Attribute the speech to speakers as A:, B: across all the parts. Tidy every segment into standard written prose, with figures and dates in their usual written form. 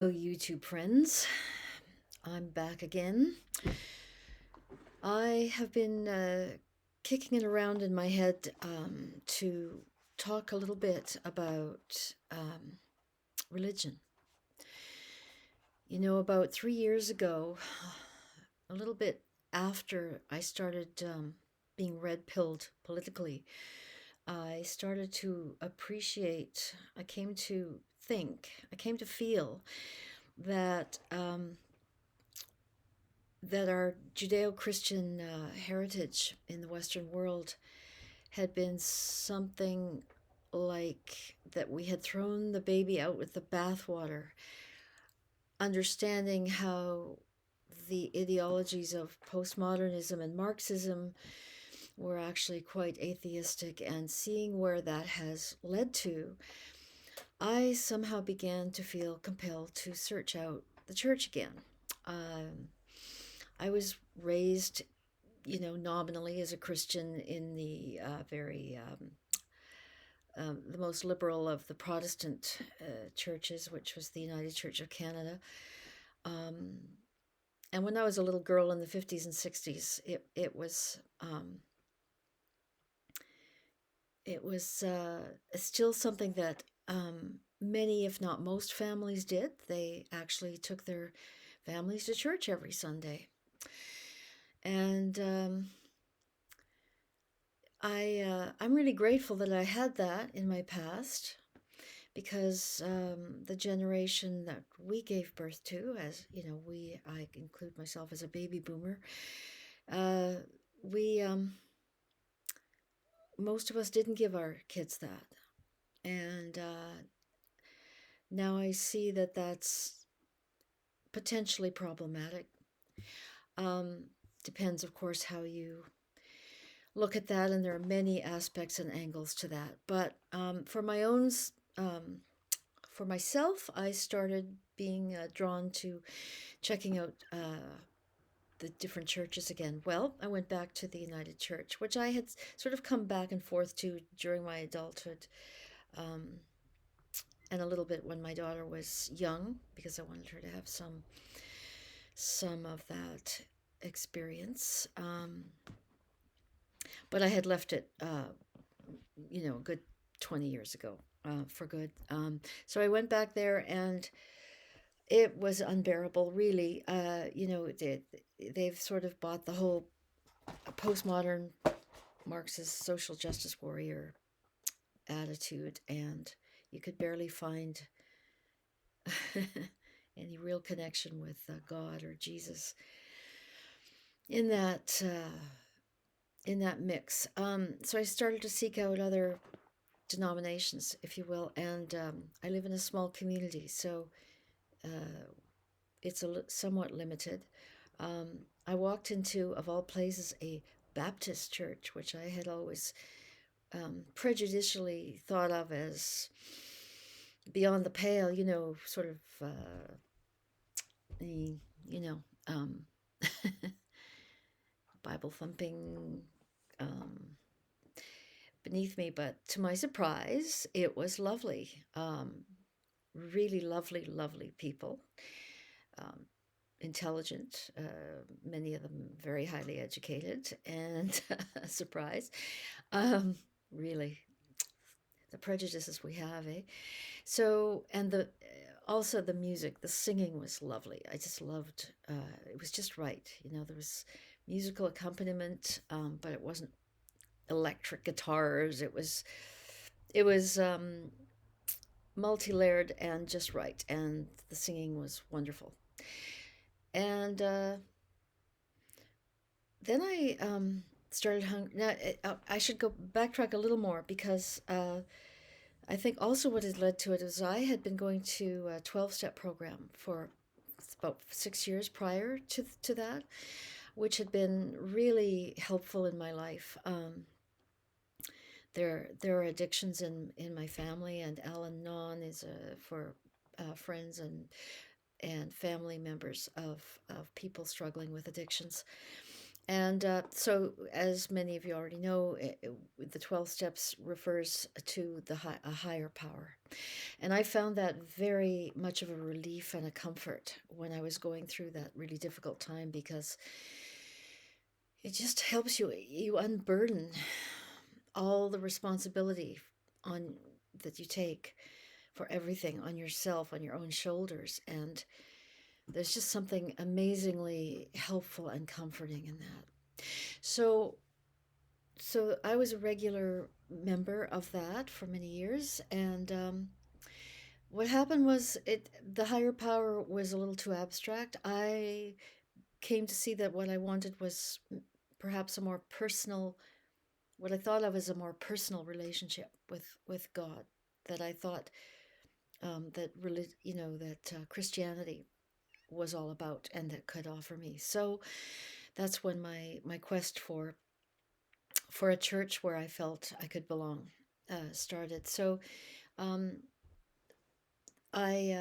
A: YouTube friends, I'm back again. I have been kicking it around in my head to talk a little bit about religion. About 3 years ago, a little bit after I started being red pilled politically, I started to appreciate, I came to feel that. That our Judeo Christian heritage in the Western world had been something like that we had thrown the baby out with the bathwater, understanding how the ideologies of postmodernism and Marxism were actually quite atheistic, and seeing where that has led to, I somehow began to feel compelled to search out the church again. Um, I was raised, nominally as a Christian in the the most liberal of the Protestant churches, which was the United Church of Canada. Um, and when I was a little girl in the 50s and 60s, it was still something that many, if not most, families did. They actually took their families to church every Sunday, and I'm really grateful that I had that in my past, because the generation that we gave birth to, as you know, I include myself as a baby boomer. Uh, we Most of us didn't give our kids that, and now I see that that's potentially problematic. Um, Depends, of course, how you look at that, and there are many aspects and angles to that. But um, for myself, I started being drawn to checking out the different churches again. Well, I went back to the United Church, which I had sort of come back and forth to during my adulthood, um, and a little bit when my daughter was young, because I wanted her to have some of that experience. But I had left it, a good 20 years ago, for good. So I went back there, and it was unbearable, really. They've sort of bought the whole postmodern Marxist social justice warrior attitude, and you could barely find any real connection with God or Jesus in that mix. So I started to seek out other denominations, if you will, and I live in a small community, so uh, it's somewhat limited. I walked into, of all places, a Baptist church, which I had always prejudicially thought of as beyond the pale, sort of, the, you know, um, Bible thumping, um, beneath me. But to my surprise, it was lovely. Really lovely, lovely people. Um, Intelligent, many of them very highly educated, and surprise, um, really, the prejudices we have, eh? So, and the also the music, the singing was lovely. I just loved. It was just right. There was musical accompaniment, but it wasn't electric guitars. It was multi-layered and just right, and the singing was wonderful. And then I started Now, I should go backtrack a little more, because I think also what had led to it is I had been going to a 12-step program for about 6 years prior to that, which had been really helpful in my life. There are addictions in my family, and Al-Anon is for friends and family members of people struggling with addictions. And so, as many of you already know, the 12 steps refers to a higher power. And I found that very much of a relief and a comfort when I was going through that really difficult time, because it just helps you unburden all the responsibility on that you take for everything on yourself, on your own shoulders. And there's just something amazingly helpful and comforting in that. So so I was a regular member of that for many years, and what happened was the higher power was a little too abstract. I came to see that what I wanted was perhaps a more personal, what I thought of as a more personal relationship with God. That I thought that Christianity was all about and that could offer me. So that's when my quest for a church where I felt I could belong started. So um, I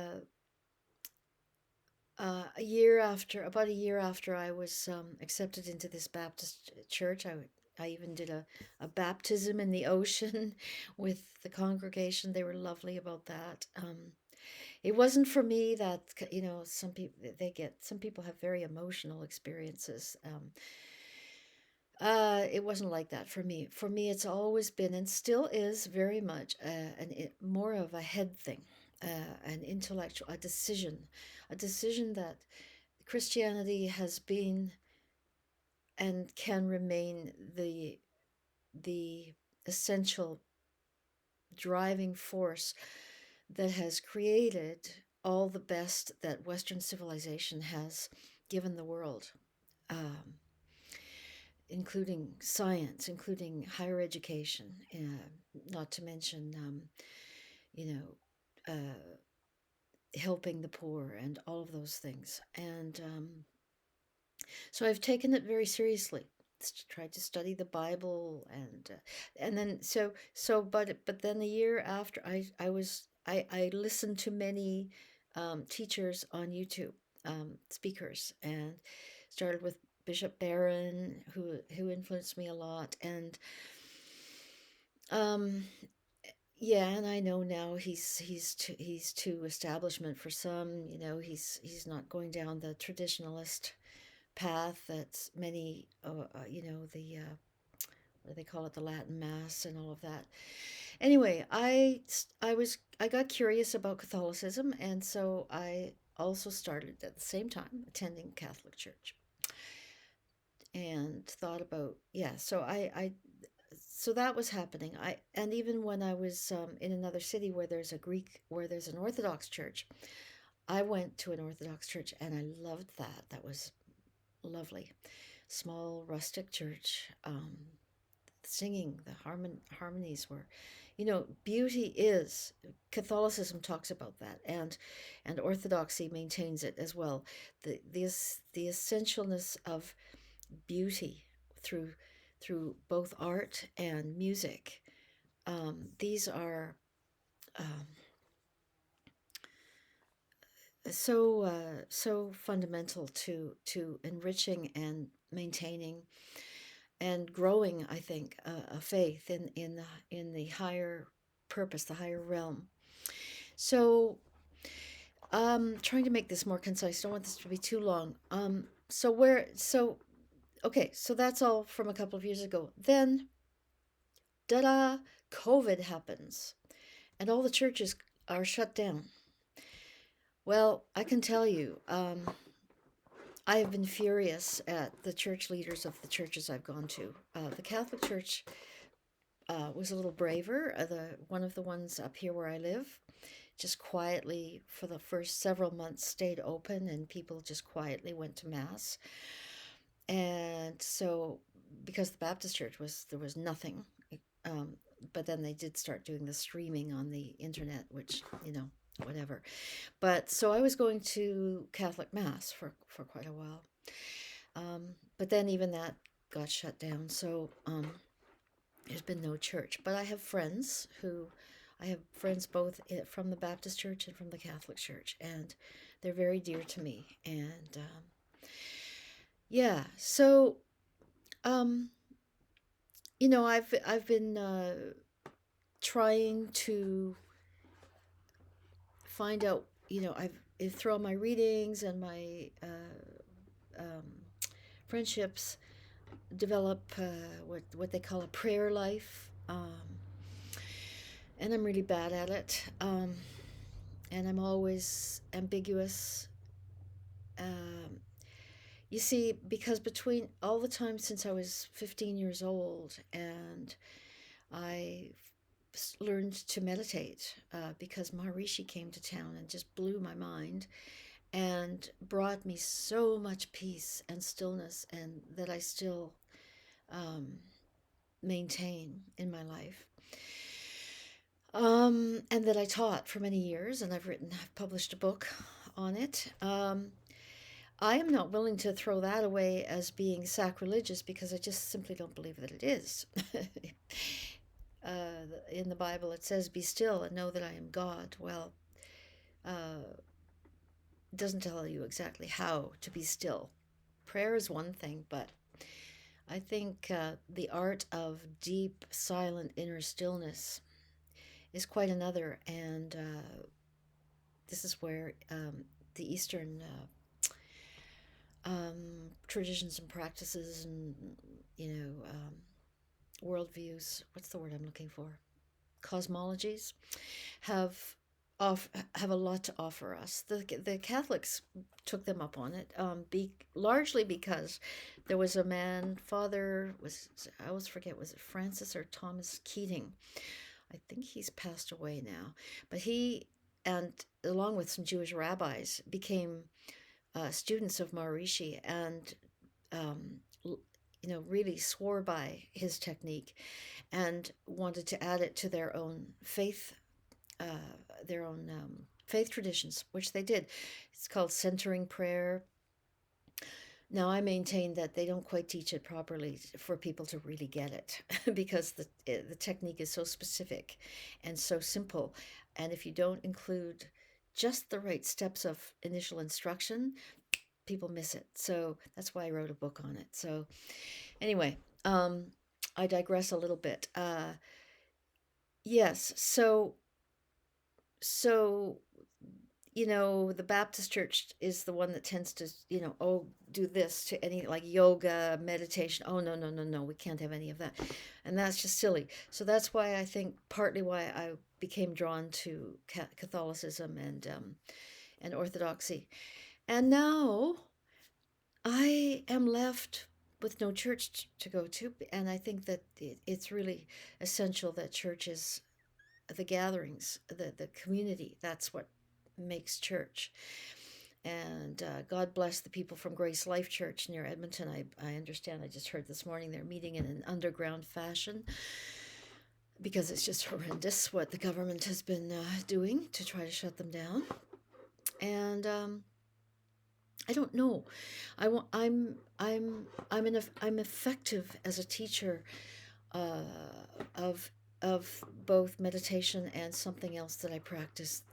A: about a year after I was accepted into this Baptist church, I even did a baptism in the ocean with the congregation. They were lovely about that. It wasn't for me that, some people have very emotional experiences. It wasn't like that for me. For me, it's always been and still is very much more of a head thing, an intellectual, a decision that Christianity has been and can remain the essential driving force that has created all the best that Western civilization has given the world. Um, Including science, including higher education, not to mention, you know, helping the poor and all of those things. And so I've taken it very seriously. Tried to study the Bible, and then but then the year after, I listened to many teachers on YouTube, speakers, and started with Bishop Barron, who influenced me a lot. And um, yeah, and I know now he's too establishment for some. He's not going down the traditionalist path that many, what do they call it, the Latin Mass and all of that. Anyway, I got curious about Catholicism, and so I also started at the same time attending Catholic Church, and thought about, yeah. So that was happening. And even when I was in another city where there's an Orthodox church, I went to an Orthodox church, and I loved that. That was lovely. Small rustic church, singing, the harmonies were, beauty is, Catholicism talks about that, and Orthodoxy maintains it as well. The essentialness of beauty through both art and music. These are um, so fundamental to enriching and maintaining and growing, I think, a faith in the higher purpose, the higher realm. So, trying to make this more concise. Don't want this to be too long. Okay, so that's all from a couple of years ago. Then, da-da, COVID happens, and all the churches are shut down. Well, I can tell you, I have been furious at the church leaders of the churches I've gone to. The Catholic Church was a little braver. One of the ones up here where I live just quietly, for the first several months, stayed open, and people just quietly went to mass. And so, because the Baptist Church there was nothing. Um, but then they did start doing the streaming on the internet, which, whatever. But so I was going to Catholic Mass for quite a while. But then even that got shut down. So there's been no church. But I have friends both from the Baptist Church and from the Catholic Church, and they're very dear to me. And yeah, so Um, I've been trying to find out. Through all my readings and my um, friendships, develop what they call a prayer life, and I'm really bad at it. And I'm always ambiguous. Um, you see, because between all the time since I was 15 years old and I learned to meditate because Maharishi came to town and just blew my mind and brought me so much peace and stillness, and that I still um, maintain in my life. And that I taught for many years, and I've published a book on it. I am not willing to throw that away as being sacrilegious because I just simply don't believe that it is. In the Bible, it says, "Be still and know that I am God." Well, it doesn't tell you exactly how to be still. Prayer is one thing, but I think the art of deep, silent inner stillness is quite another. And this is where the Eastern traditions and practices and, you know, worldviews, what's the word I'm looking for? Cosmologies have off have a lot to offer us. The Catholics took them up on it, largely because there was a man, Father was I always forget, was it Francis or Thomas Keating? I think he's passed away now, but he and along with some Jewish rabbis became students of Maharishi and um, really swore by his technique and wanted to add it to uh, their own faith traditions, which they did. It's called centering prayer. Now, I maintain that they don't quite teach it properly for people to really get it because the technique is so specific and so simple. And if you don't include just the right steps of initial instruction, people miss it. So that's why I wrote a book on it. So, anyway, I digress a little bit. Yes, so the Baptist church is the one that tends to, oh, do this to any like yoga, meditation. Oh, no, no, no, no, we can't have any of that. And that's just silly. So that's why I think partly why I became drawn to Catholicism and Orthodoxy. And now I am left with no church to go to. And I think that it's really essential that churches, the gatherings, the community, that's what makes church. And God bless the people from Grace Life Church near Edmonton. I understand, I just heard this morning they're meeting in an underground fashion because it's just horrendous what the government has been doing to try to shut them down. And I don't know. I'm effective as a teacher uh, of both meditation and something else that I practice,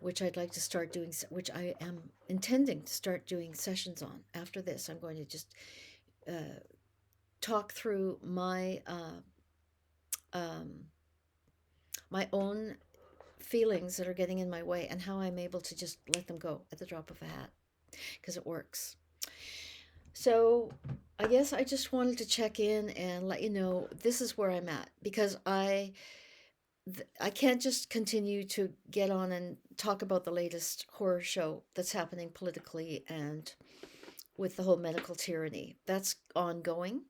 A: which I'd like to start doing, which I am intending to start doing sessions on. After this, I'm going to just uh, talk through um, my own feelings that are getting in my way and how I'm able to just let them go at the drop of a hat because it works. So I guess I just wanted to check in and let you know this is where I'm at because I can't just continue to get on and talk about the latest horror show that's happening politically and with the whole medical tyranny. That's ongoing.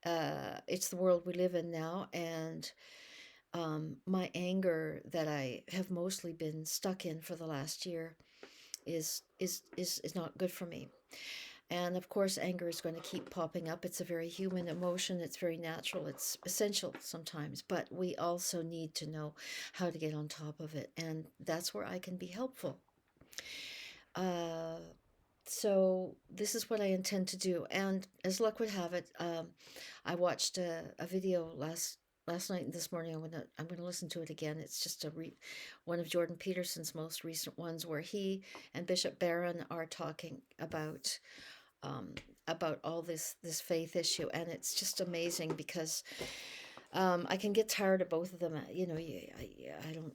A: It's the world we live in now, and my anger that I have mostly been stuck in for the last year is not good for me. And of course, anger is going to keep popping up. It's a very human emotion. It's very natural. It's essential sometimes, but we also need to know how to get on top of it. And that's where I can be helpful. Uh, so this is what I intend to do. And as luck would have it, I watched a video last night and this morning. I'm gonna listen to it again. It's just one of Jordan Peterson's most recent ones where he and Bishop Barron are talking about about all this faith issue, and it's just amazing because I can get tired of both of them. You know, I don't.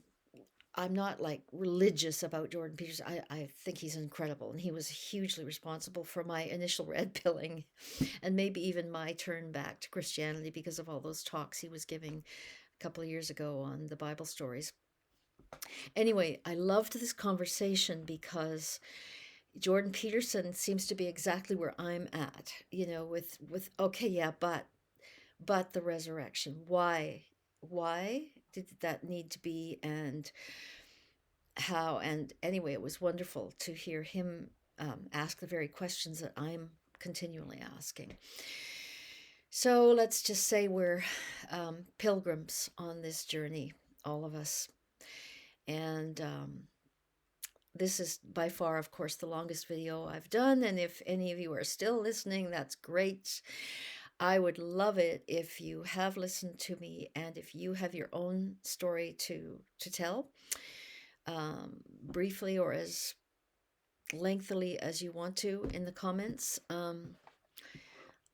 A: I'm not like religious about Jordan Peterson. I think he's incredible, and he was hugely responsible for my initial red pilling, and maybe even my turn back to Christianity because of all those talks he was giving a couple of years ago on the Bible stories. Anyway, I loved this conversation because Jordan Peterson seems to be exactly where I'm at, you know, with okay, yeah, but the resurrection. Why? Why did that need to be, and how? And anyway, it was wonderful to hear him ask the very questions that I'm continually asking. So let's just say we're pilgrims on this journey, all of us. And this is by far, of course, the longest video I've done. And if any of you are still listening, that's great. I would love it if you have listened to me and if you have your own story to tell, briefly or as lengthily as you want to in the comments.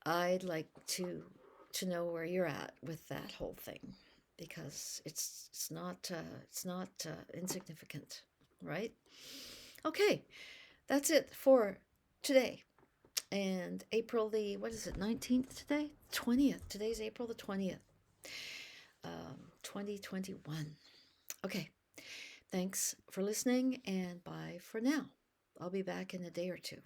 A: I'd like to know where you're at with that whole thing because it's not insignificant, right? Okay, that's it for today. And April the, what is it, 19th today? 20th. Today's April the 20th, 2021. Okay, thanks for listening and bye for now. I'll be back in a day or two.